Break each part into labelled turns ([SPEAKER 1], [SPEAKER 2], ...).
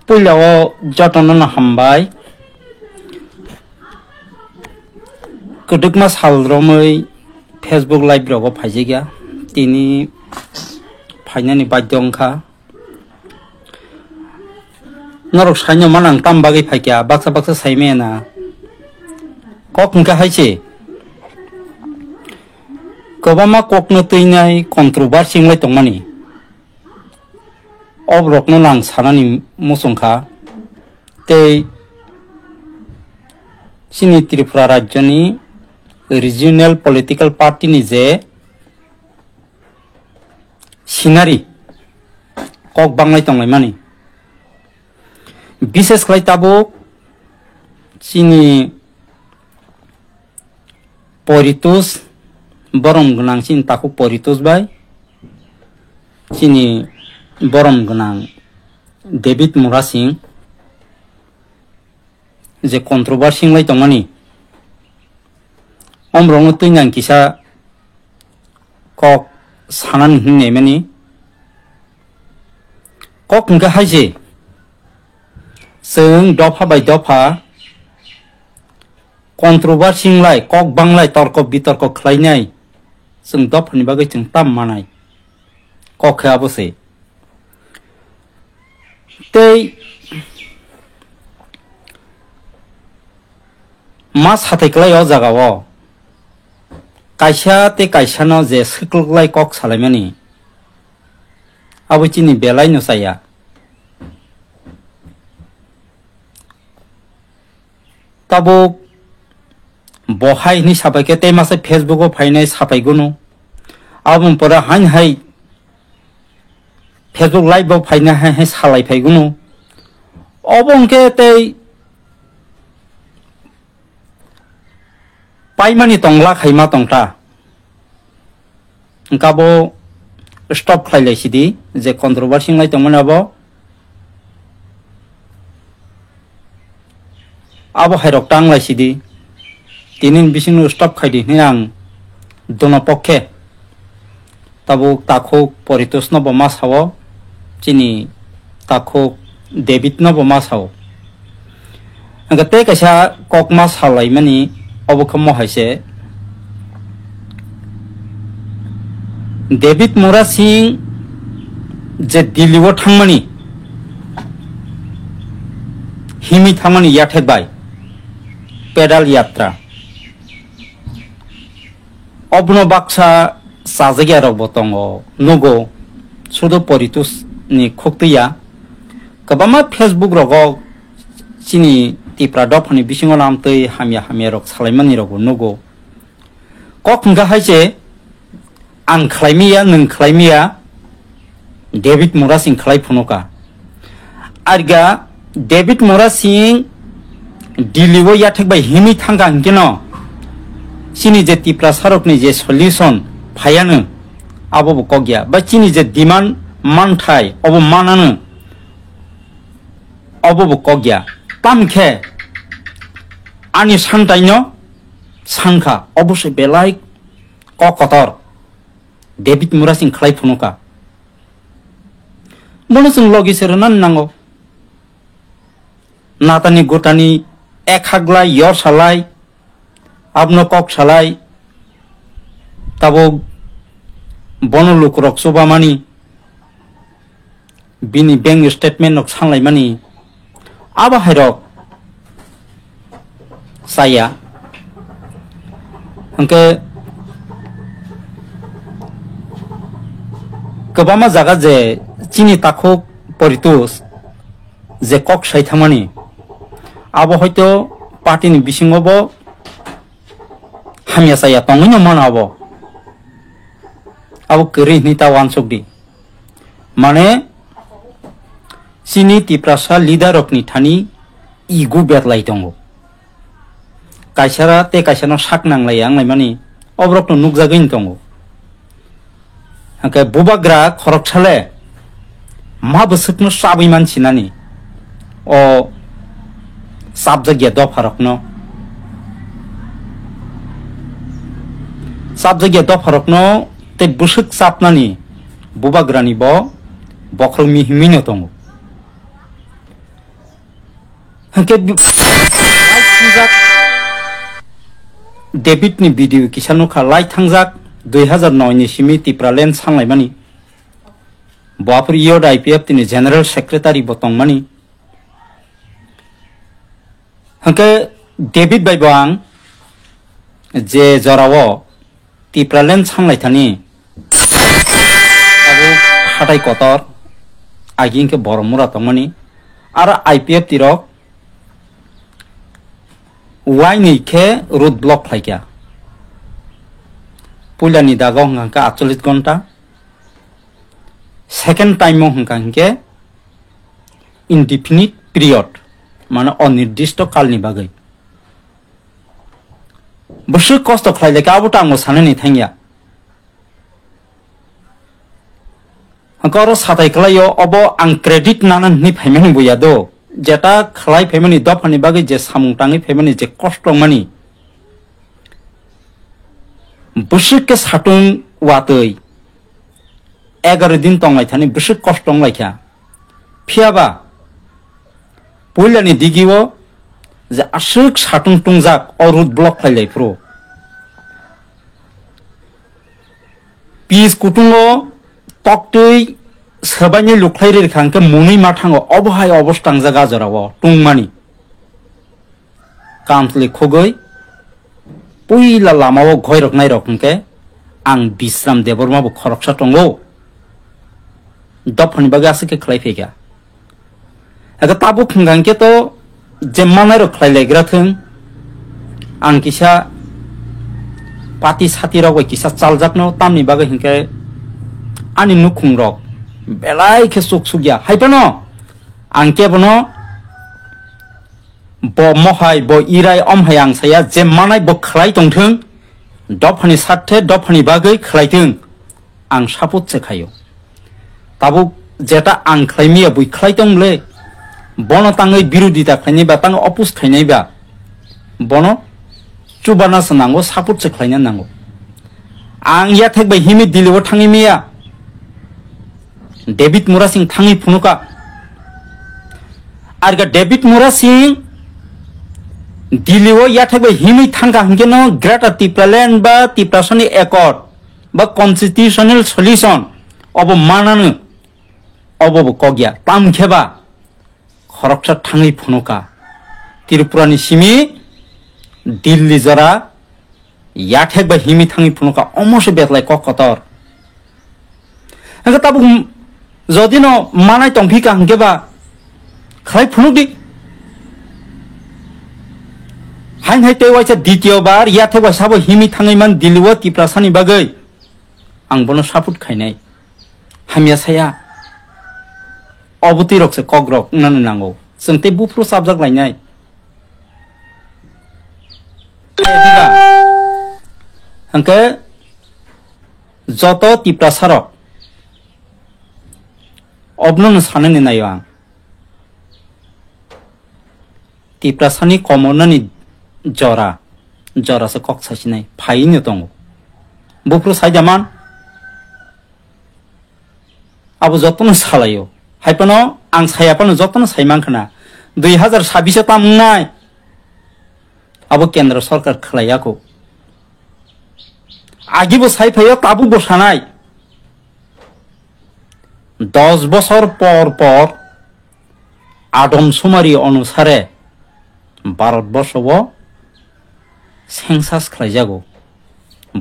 [SPEAKER 1] Pulau Jatonan Hambai Keduk mas haldromai Facebook live blogo phajiga tini phainani bajdongkha norok saino manang tambagi phaikya baksa baksa saimena koknka haiche kobama kokno tuinai controversy nglai tongmani obrokno nang sanani musungkha tei sini Tripura rajyoni regional political party ni je sinari kok banglai tonglai mani বিশেষ kai tabuk sini poritus borom gunang sin takuk poritus bai sini borom gunang David Mura Singh je controversy lai tongani omrong tuinang kisa kok sanan nemeni kok ngka haje seng dofa bai dofa controversy lai kok banglai torko bitorko khlainai seng dofani bagai seng tam manai kok khabose tei mas hatai klai o jagao kaisa te kaisa no je siklai kok salaimani abuchini belai no saya tabo bohai ni sapai ke te masa Facebook o phainai sapai gunu abum pora hain hai Facebook live o phaina hai salai phai gunu obong ke te paimani tongla khaima tongta ngkabo stop khlailai sidi je controversy lai tongmana abo hairok tang lai sidi tinin bisinu stop khaidi hinang dono pokke tabu takho poritos no boma sawo chini takho David no boma sawo angate kaisa kokma salai mani obukhamo haise David Mura Singh je Delhi o thangmani himi thangmani yathek bai pedal yatra obno baksa sajagya rok botongo nugo sudo poritus ni khoktiya kabama Facebook rogo chini Tripura dofani bisingo lamtei hamya rok salaimani rogo nugo kok ngka haise ang khlaimia nung khlaimia David Mura Singh khlai phunoka arga David Mura Singh Delhi o yathek bai himi thanga ngeno sini je Tripura sarok ni je solution phayanu abo bo kogya ba chini je demand manthai obo mananu obo bo kogya tamkhe ani santaino sankha obosai belai kokotor David Mura Singh khlai phunoka mono sung logi serenan nango natani gotani ek haglai yor salai abno kok salai tabo bono luk rok soba mani bini bank statement nok sanglai mani aba hairok saya angke kobama jaga je chini takhok poritus je kok sai thamani abo hoyto party ni bisingobo hamya saya tongino manabo abo keri ni ta wansokdi mane sini Tripura leader rokni thani igu betlai tongo kaisara te kaisano sak nanglai anglai mani obrokno nukjagin tongo angke bubagra khorok chale ma busukno sabai mansinani o sabjagya dofarokno sabjagya dofarokno te busuk sapnani bubagrani bo bokrong mi himino tongo hangke thangzak David ni video kisanu kha lai thangjak 2009 ni simi Tipraland sanglaimani Bapur Yod IPF tini General Secretary botongmani hangke David bai bang je jorawo Tipraland sanglaithani abu hatai kotor agin ke boromura tongmani ara IPF tirok why ni ke road block khaikya pulani dago hangka 48 ঘন্টা second time hangka indefinite period mane onirdisto kalni bagai বসে কষ্ট খাইলে কাবুটা আঙ্গো সানেনি থাঙ্গিয়া হাঙ্কর সাতাই খালাইও of আং credit নানান নি ফাইমানি বইয়াদো যেটা খালাই ফাইমানি দফানি বাগै যে সামুংটাङै ফাইমানি যে কষ্ট মানি বসেকে সাটুং ওয়াতৈ 11 দিন তংলাই থানি বসে কষ্ট লাইখা ফিয়াবা পয়লানি দিগিও যে আশুক সাটুং টুংজাক অরুদ ব্লক খাইলাই প্রো পিস কুটুঙ্গো তক্তৈ সবাইনি লুকলাইরে খাঙ্কে মুনি মাথাঙ্গো অবহায় অবস্থাং জায়গা জরাও টুংমানি কামতলি খগৈ পইলা লামাও ঘয় রকনাই রকমকে আং বিশ্রাম দেবর মাবো খরকসা টঙ্গো দফনি বাগে আছে কে খলাই ফেগা aga tabu khungangke to jemmanai rok khlailaigra thung ang kisa pati sati rok kisa chaljakno tamni bagai hingke ani nukhung rok belai khe suksugya haibano ang kebono bo mohai bo irai omhai ang saya jemmanai bo khlai tongthung dofani sathe dofani bagai khlaitung ang saput chekhayo tabu jeta ang khlaimiya bui khlaitongle bono tangai birudita khaini ba tang opus khainai ba bono chubana sanango saput che khlaina nango ang ya thek ba himi diliwo thangi miya David Mura Singh thangi phunuka arga David Mura Singh diliwo ya thek ba himi thanga hingeno Greater Tipraland ba Tiprasoni Accord ba constitutional solution obo mananu obo kogya tam kheba খরকসা ঠাঙই ফোনকা ত্রিপুরানি Simi Delhi জরা ইয়াঠেক বা হিমি থাঙি ফোনকা অমসে বেতলাই ককতর হঙ্গে তাবু যদি ন মানাই টংফিকা হঙ্গে বা খাই ফোনুক দি high high তেই ওয়াইসা দ্বিতীয়বার ইয়াঠেক বা সাবো হিমি থাঙই মান দিল্লিও তিপ্রাসানি বাগৈ আং বনো সাপুট খাইনাই হামিয়া সায়া অবতি রকছে কগ্রক নানো নাঙ্গো जोंते बुफ्रु साबजाक लायनाय एदिगा हंके जतो तिप्रासारक अबनो साननि नायो आं तिप्रासानि कमननि जरा जरासे कक सासिनाय फाइनो दङ बुफ्रु साइजामान आबो जतनो सालायो हाइपनो आं सायापनो जतनो साइमांखना 2026 तामनाय अब केंद्र सरकार खलायाको आगिबो साइफायो ताबु बसानाय 10 বছর পর পর आदमसुमारी अनुसारे भारतबर्षव सेंसास खलायजागौ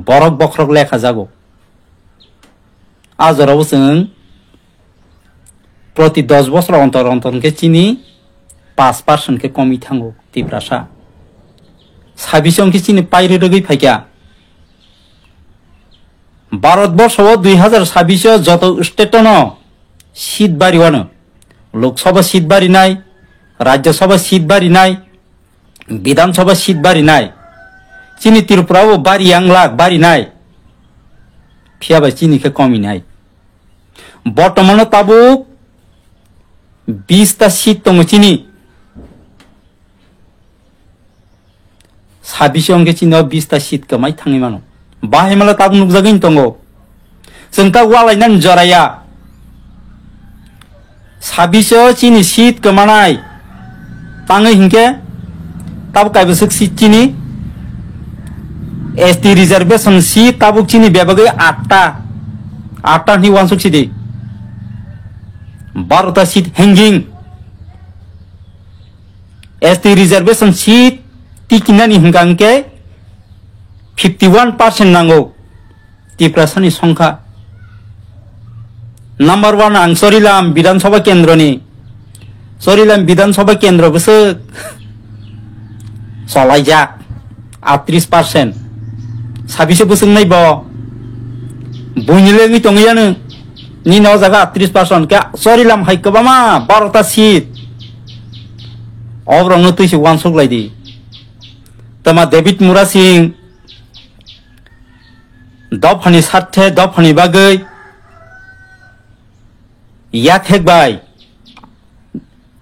[SPEAKER 1] बरक बखरक लेखा जागौ आजराव जों प्रति 10 বছর अंतर अंतर के चिनी 5% के कमी थांगो तिप्रासा 26 के चिनी पाइरे रगै फाइका भारतबर्षव 2026 जत स्टेटनो सीट बारिवानो लोकसभा सीट बारिनाय राज्यसभा सीट बारिनाय विधानसभा सीट बारिनाय चिनी त्रिपुराव बारि लाख बारिनाय फियाबा चिनी के कमिनाय बर्तमान ताबु 20 टा सीट दङ चिनी 26 अंके चिनो 20 टा सीट कमाय थाङै मानो बाहेमाला ताबु नुजागैन दङ जोंता वालायनान जराया 26 चिनी seat कमानाय tangai hingke tabuk kaibusuk seat chini ST reservation seat tabuk chini bebagai 8 ni wansuk sidi 12 seat hanging ST reservation seat tikinani hingkangke 51% nango tiprasani songkha number 1 ang Sorilam Bidhan Sabha Kendroni Sorilam Bidhan Sabha Kendro busuk solaijak 38% sabise busuk nai bo buinile tongyanu ni no jaga 38% ka Sorilam hai kabama 12 seat obrong no tuisi wansuk laidi tama David Mura Singh dopani sathe dopani bagai yathek bai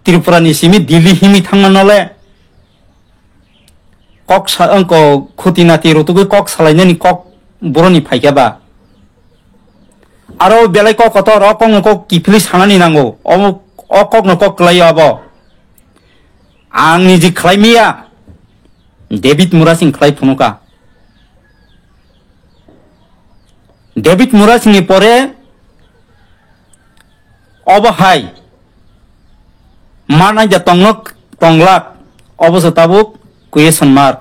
[SPEAKER 1] Tripura ni simi Delhi himi thangnole kok sa angko khutinati rotugo kok salainani kok boroni phaikaba aro belai kok koto rokong kok kifli sanani nango o kok no kok layabo angni ji khlaimia David Mura Singh khlai phunuka David Mura Singh pore obahai mana ja tonglak obose tabuk question mark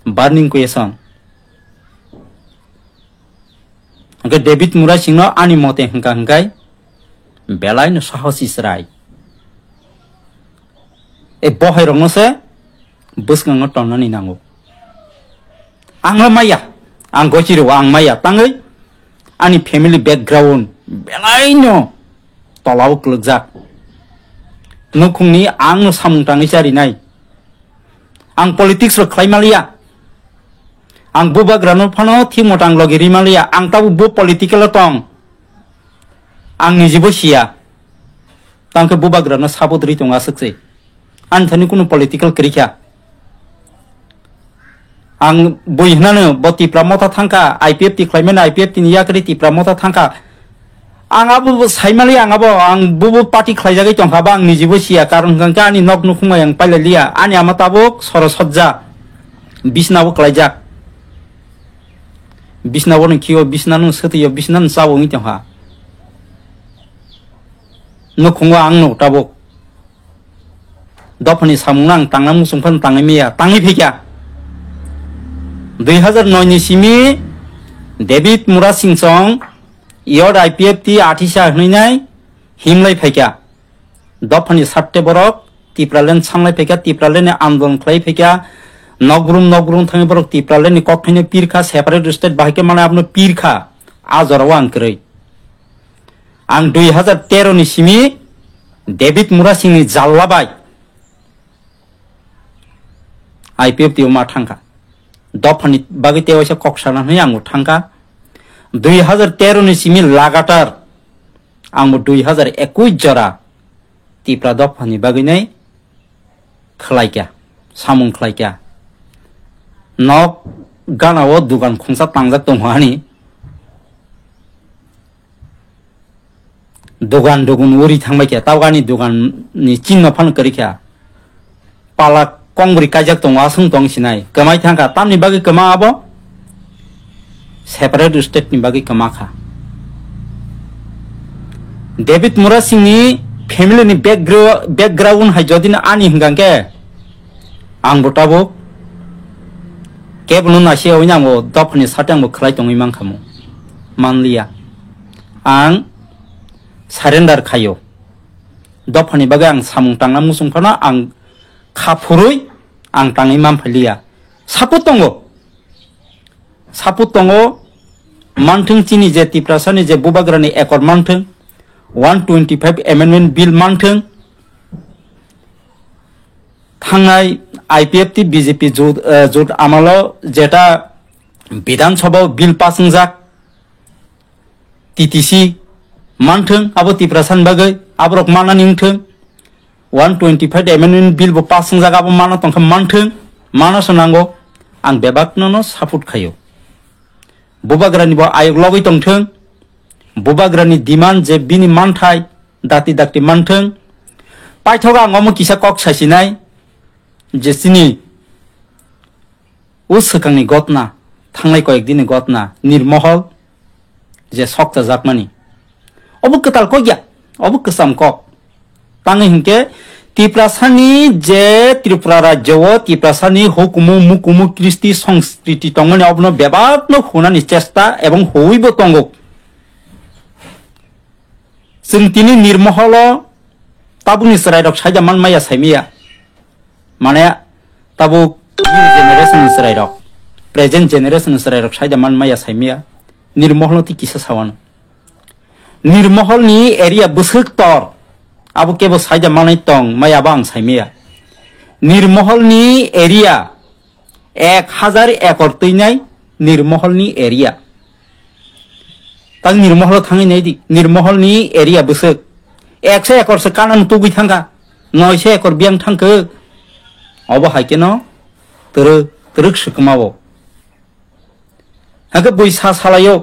[SPEAKER 1] burning question age David Mura Singh no ani mote hangkai belai no sahos israi e bohai rong se busgang tonani nango angla maya ang gochiro ang maya tangai ani family background belai no tolaw klugjak nukungni ang no samung tangi cari nai ang politics ro khlaimalia ang buba grano phano thimotang logiri malia ang tabu bu political tong ang nijibo sia tangke buba grano sabodri tonga sakse an thani kuno political krikya ang boihnano boti pramota thangka IPF ti khlaimen IPF ti yakri ti pramota thangka ang abu saimali ang abo ang bubu party khlaijagai tongkha bang nijibo sia karon gangka ani nok nukhuma yang pailalia ani amatabuk sorosojja bisnawo khlaijak bisnawo ni kiyo bisnanu setiyo bisnan sawo ngi tongha nukhunga ang no tabuk dopani samunang tangnam musungpan tangimia tangi phikya 2009 ni simi David Mura Singh song Yod IPF ti artisa hninai himlai phaikya dopani satte borok tipralen sanglai phaikya tipralen andolon khlai phaikya nogrum thangi borok tipralen ni kokthine pirkha separate state bahike mane apno pirkha ajarawa angkrei ang 2013 ni simi David Mura Singh ni jallabai IPF ti ma thangka dopani bagite oise koksana hni ang thangka 2013 ni simi lagatar ang 2021 jora tipra dopani baginai khlaikya samung khlaikya nok ganawo dugan khongsa tangjak tonghani dugan uri thangbaikya tawgani dugan ni chinno phan karikya pala kongbri kajak tongwa sung tongsinai kamai thangka tamni bagi kama abo separate state ni bagi kama kha David Mura Singh ni family ni background hai jodin ani hingangke ang botabo kebunu na sia oina mo dopni satang mo khlai tongi mangkhamu manliya ang surrender khayo dopni bagi ang samung tangna musung khana ang khapurui ang tangi mam phaliya saput tongo manthung chini je tiprasani je bubagrani ekor manthung 125 amendment bill manthung thangai IPF ti BJP jot amalo jeta Bidhan Sabha bill passing jak TTC manthung abo tiprasan bagai abrok mana ningthung 125 amendment bill bo passing jak abo mana tongkha manthung mana sonango ang bebakno no support khayo bubagrani bo ayok logoi tongthung bubagrani demand je bini manthai dati manthung paithoga ngomo kisa kok sasinai যে চিনি ও সেখানে ঘটনা থাংনাই কয়েকদিনে ঘটনা নির্মহল যে সকটা জাকমানি অবু কেতাল কইয়া অবু কেসাম cock তাঙে হিংকে ত্রিপুরাসানি যে ত্রিপুরা রাজ্য ত্রিপুরাসানি হুকুমু মুকুমু কৃষ্টি সংস্কৃতি তংমানি অবন বেবাত্ন হুনানি চেষ্টা এবং হইব তঙ্গক जों तिनि निर्महल ताबुनि सरायरक साइजा मानमाया साइमिया माने ताबु जेनेरेशन सरायरक प्रेजेंट जेनेरेशन सरायरक साइजा मानमाया साइमिया निर्महल ति किसा सावन निर्महल नि एरिया बुसुक तर आबु केबो साइजा मानै तं माया बां साइमिया निर्महल नि एरिया 1000 एकड़ तैनाय निर्महल नि एरिया तां निर्महल थाङै नायदि निर्महल नि एरिया बुसुक 100 एकड़ से कानान तुगै थांगा 900 एकड़ बियां थांखो अब हायकेन तरक सकमावो हाके बैसा सालायो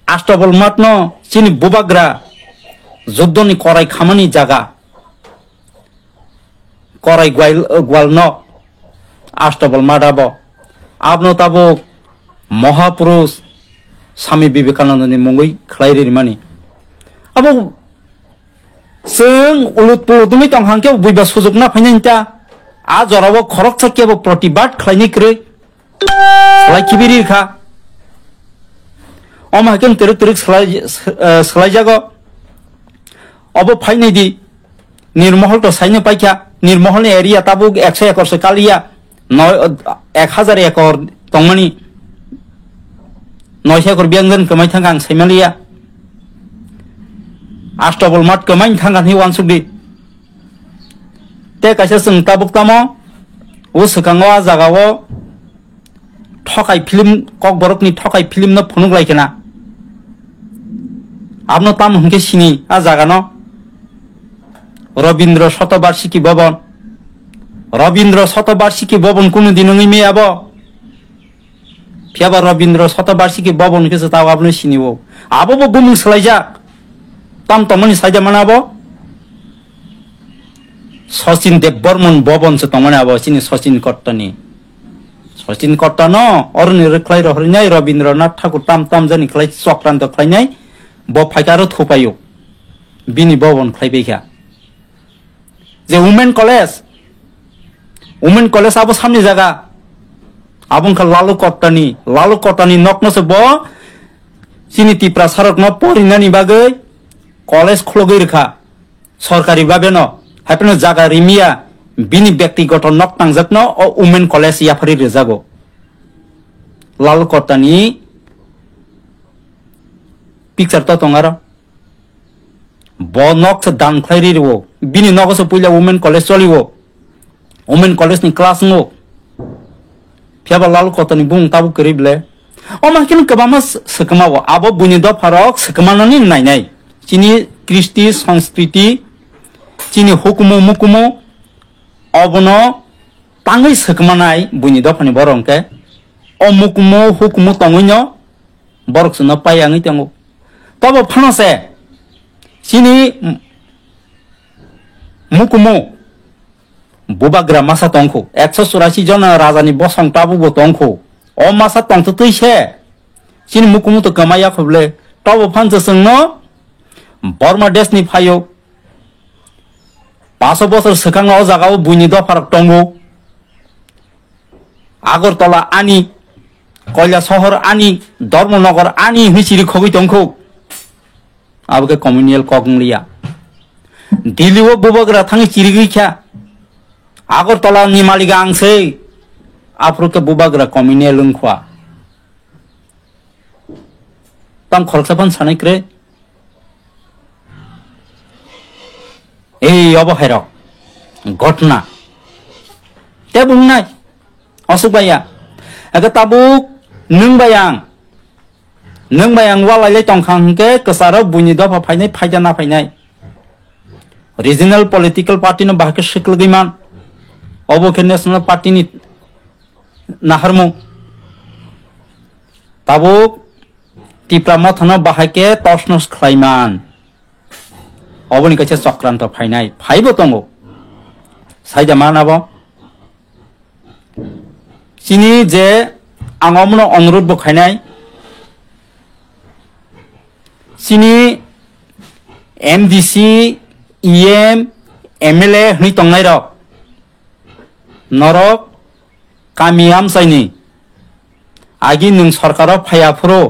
[SPEAKER 1] आष्टबल मातन चिनि बुबाग्रा जुद्धनि कराय खामानि जागा कराय ग्वाल न आष्टबल मादाबो आपनो ताबो महापुरुष स्वामी विवेकानंद मुंगै खलायरि मानि अब जों उलुट पुलुदुमै तंहांके बुइबा सुजुगना फाइनाइनता आ जराबो खरक सकेबो प्रतिबाद खलायनिख्रै खलायखिबिरिखा अमाकेन तरक सलाय जागो अब फाइनाइदि निर्महल तो साइनो पाइखा निर्महल एरिया ताबु 100 एकड़ से कालिया 1000 एकड़ तंमानि 900 एकड़ बियांगन कमाय थांगा आं साइमालिया आष्टबल मात कमाय थांगा नि वानसुगदि ते कासे जों ताबुक तामो ओ सकांगो आ जागावो ठकाय फिल्म कक बरकनि ठकाय फिल्म न फनुग लायकेना आपनो ताम हंके सिनि आ जागानो रवींद्र शतवार्षिकी भवन रवींद्र शतवार्षिकी भवन कुनु दिन नङै मेयाबो फियाबा रवींद्र शतवार्षिकी भवन के जताव आपनो सिनिवो आबो बुमुं सलायजा ताम तमनि साइजा मानाबो सचिन देवबर्मन भवन से तमनि आबो सिनि सचिन कट्टन अरुण रख्लाय रहरनाय रवींद्रनाथ ठाकुर ताम ताम जनि खलाय चक्रान्त खलायनाय ब फाइकारो थोपायो बिनि भवन खलायबैखा जे वुमेन कॉलेज आबो सामने जागा आबुंखा लालु कट्टानि नकनो से ब सिनि तिप्रा सरक न परिनानि बागै कॉलेज खुलगै रखा सरकारी भाबे न हायपनो जागा रिमिया बिनि व्यक्तिगत नक तांजकन a women college याफारि रेजागो Lalu कट्टानि picture तो तंगारो ब नक से दान खलायरिवो बिनि नक से पहिला वुमेन कॉलेज चलिवो वुमेन कॉलेज नि क्लास नो फियाबा लालु कट्टानि बुं ताबु करिबले अमाकिन कबामा सकमावो आबो बुनि द फारक सकमानानि नायनाय चिनि कृष्टि संस्कृति चिनि हुकुमो मुकुमो अबनो तांगै सकमानाय बुनि द फानि बरंके अ मुकुमो हुकुमो तंगैनो बरकसनो पायांगै तंगो तबो फानसे चिनि मुकुमो बुबाग्रा मासा तंखो 184 जन राजानि बसं ताबुबो तंखो अ मासा तंथ तैसे चिनि मुकुमो तो कमाया खबले तबो फानसे संनो बर्मा देशनि फायो 500 बছর सकांगो जागाव बुनि द फारक तंगो आगरतला आनी कयला शहर आनी धर्मनगर आनी हिसिरि खगै तंखो आबके कम्युनियल कगलिया दिल्लीओ बुबाग्रा थाङै चिरिगैखा आगरतला नि मालिक आंसै आफ्रुके बुबाग्रा कम्युनियल लंखवा ताम खरकसाफान सानैक्रे এই অবহেরক ঘটনা তে বুংনাই অসুবাইয়া একে তাবুক नोंबायां वालायलाय तंखांके कसाराव बुनि दफा फायनाय फायदा ना फायनाय रिजनल पॉलिटिकल पार्टी न बाहके सिकलगैमान अबके नेशनल पार्टी नि नाहारमु ताबुक तिप्रा मथन बाहाके तसनस खलायमान अबनि कासे चक्रान्त फायनाय फायबो तंगो সাইডা मा नाबो চিনি যে आंगमनो अनुरोध बखायनाय চিনি एमडीसी EM MLA हनी तंगनाय रक नरक कामियाम साइनी आगि नों सरकाराव फायाफोरो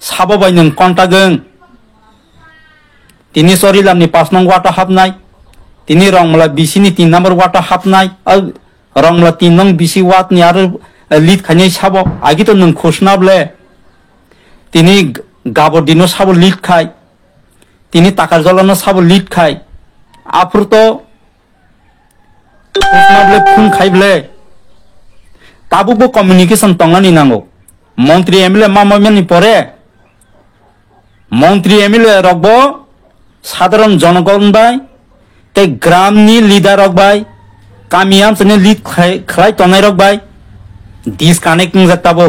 [SPEAKER 1] साबोबाय नों कन्टागों तिनि सरिलामनि 5 नंबर वाटा हाबनाय तिनि रंमला बिसिनि 3 नंबर वाटा हाबनाय रंमला 3 नं बिसि वाटनि आरो लिड खायनाय साबो आगिथ' नों खुसनाबले तिनि गाबो दिनो साबो लिड खाय तिनि टाकार जलानो साबो लिड खाय आफुरतो खुसनाबले फुन खायबले ताबुबो कम्युनिकेशन तंगानि नांगौ मंत्री एमएलए मामानि परे मंत्री एमएलए रखबो साधारण जनगण बाय ते ग्रामनि लिडार रक बाय कामियाम सने लिड खाय तनाय रक बाय डिसकानेक्टिंग जाताबो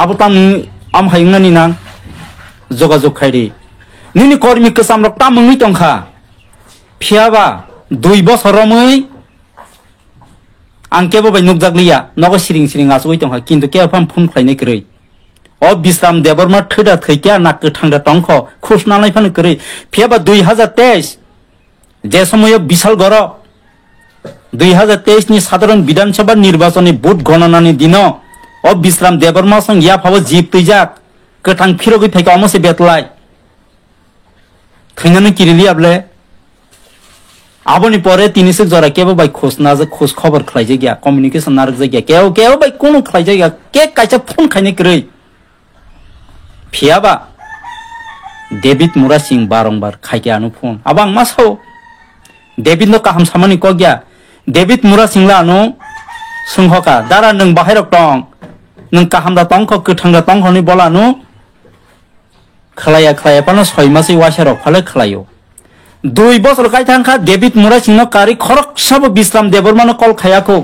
[SPEAKER 1] आबो ताम आम हायंनानि नां जगाजग खायरि निनि कर्मी कसाम रक तामंनि तंखा फियाबा 2 बছरमै आं केबो बाय नुकजागलिया नगो सिरिं सिरिं आसुइ तंखा किन्तु केफाम फुन खायनाय करै ओ बिश्राम देबरमा थैदा थैकिया नाक गोथांदा तंख खुसनानै फान करै फियाबा 2023 जे समय विशाल गर 2023 नि साधारण विधानसभा निर्वाचननि भोट गणनानि दिन ओ बिश्राम देबरमा सं या फाव जीप तैजाक गोथां फिरगै फैका अमसे बेतलाय थैनानै किरिलियाबले आबोनि परे तिनिसो जरा केबो बाय खुसना जे खुस खबर खलायजे गया कम्युनिकेशन नारक जे गया केव बाय कोनो खलायजे गया के कायसा फोन खायनाय करै फियाबा डेविड मुरा सिंह बारंबार खायगियानो फोन आबां मासाव डेविड नो काहाम सामानि को गया डेविड मुरा सिंह लानो सोंहका दारा नों बाहायरक दं नों काहामदा तंख गोथांदा तंखनि बलानो खलाया पानो 6 मासै वासारक फाले खलायो 2 बছর कायथांखा डेविड मुरा सिंह नो कारी खरक सब बिश्राम देबरमानो कल खायाखौ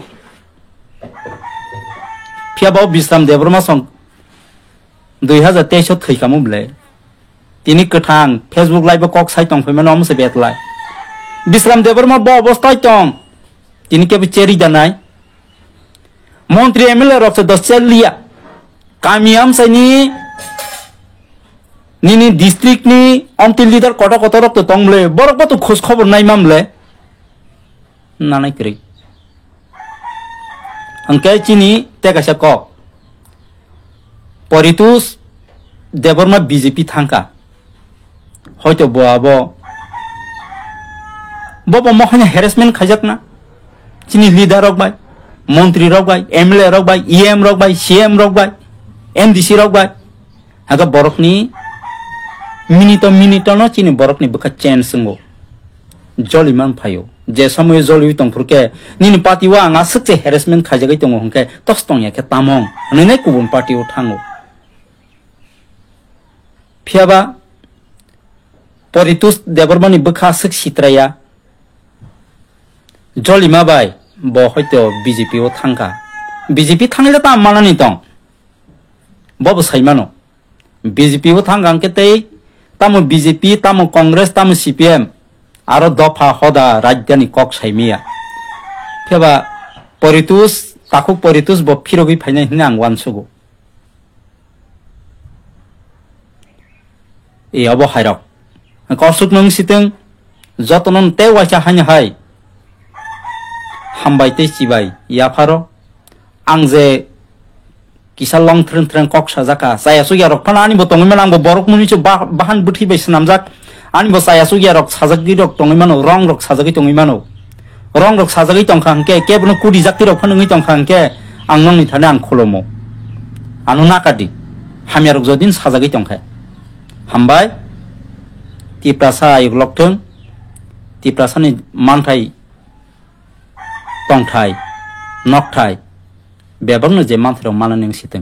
[SPEAKER 1] फियाबा बिश्राम देबरमा सं 2023 थैखामुबले तिनि गोथां फेसबुक लाइभ कक साइ तंफैमानो अमसे बेतलाय बिश्राम देबरमा ब अवस्थाय तं तिनि केबो चेरि दानाय मंत्री एमएलए रक्स दसेलिया कामियाम साइनि निनि डिस्ट्रिक्ट नि अंति लीडर कटा कटा रक्त तंगले बरक तो खोज खबर नाय मामले नानाय करै अंके चिनि तेगासा क परितोष देबरमा बीजेपी थांका हयतो बआबो बबो महने हेरेसमेंट खायजाकना चिनि लीडर रक बाय मंत्री रक बाय एमएलए रक बाय ईएम रक बाय सीएम रक बाय एमडीसी रक बाय हागा बरकनि मिनिट न चिनि बरकनि बखा चेन संगो जलिमान फायो जे समय जलि तंफुरके निनि पार्टीवा आंगा सकसे हेरेसमेंट खायजागै दङ हंके तस्तं याके तामं ननै गुबुन पार्टीयाव थाङो फियाबा परितोष देबरमानि बखा सक सित्राया जलिमा बाय ब हयतो बीजेपी ओ थांगा बीजेपी थांले ता मानानि दं बबो साइमानो बीजेपी ओ थांगा अंके तै तामो बीजेपी तामो कांग्रेस तामो सीपीएम आरो दफा हदा राज्यनि कक साइमिया फेबा परितोष ताखौ परितोष ब फिरगै फायनाय हिना आं वानसुगो ए अब हायरक कसुक नों सितों जतनन ते वाचा हानि हाय हामबाय ते सिबाय याफारो आं जे किसा लं ट्रेन ट्रेन कक साजाका सायासु यारक फानानि बतंगैमान आंबो बरक मुनिसो बाहान बुथि बायस नामजाक आनि बो सायासु यारक साजागि रक तंगैमानो रं रक साजागि तंगैमानो रं रक साजागि तंखांके केबनो कुदि जाक्ति रक फानङै तंखांके आं नंनि थाने आं खलमो आनु नाकादि हामियारक जदिन साजागि तंखा हामबाय तिप्रासा इगलकथों तिप्रासानि मानथाय तंथाय नकथाय बेबांनो जे मानथायाव माना नोंसिथों